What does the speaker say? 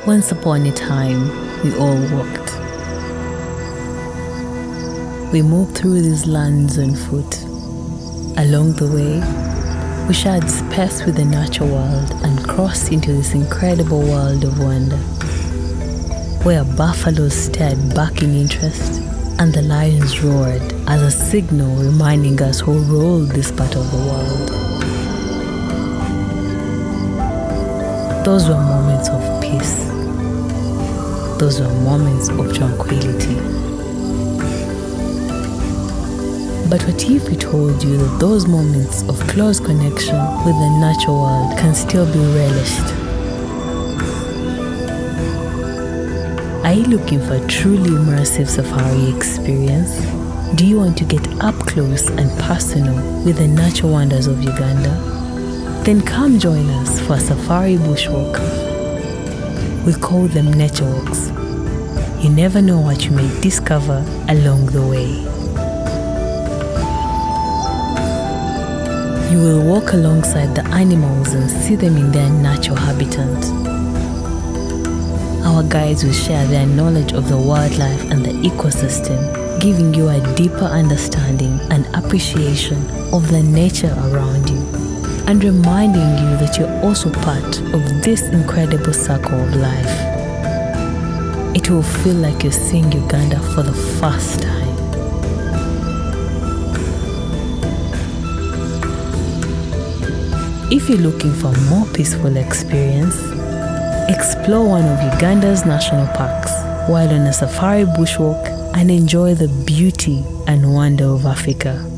Once upon a time, we all walked. We moved through these lands on foot. Along the way, we shared space with the natural world and crossed into this incredible world of wonder, where buffaloes stared back in interest and the lions roared as a signal reminding us who ruled this part of the world. Those were moments of peace. Those were moments of tranquility. But what if we told you that those moments of close connection with the natural world can still be relished? Are you looking for a truly immersive safari experience? Do you want to get up close and personal with the natural wonders of Uganda? Then come join us for a safari bushwalk. We call them nature walks. You never know what you may discover along the way. You will walk alongside the animals and see them in their natural habitat. Our guides will share their knowledge of the wildlife and the ecosystem, giving you a deeper understanding and appreciation of the nature around you, and reminding you that you're also part of this incredible circle of life. It will feel like you're seeing Uganda for the first time. If you're looking for a more peaceful experience, explore one of Uganda's national parks while on a safari bushwalk and enjoy the beauty and wonder of Africa.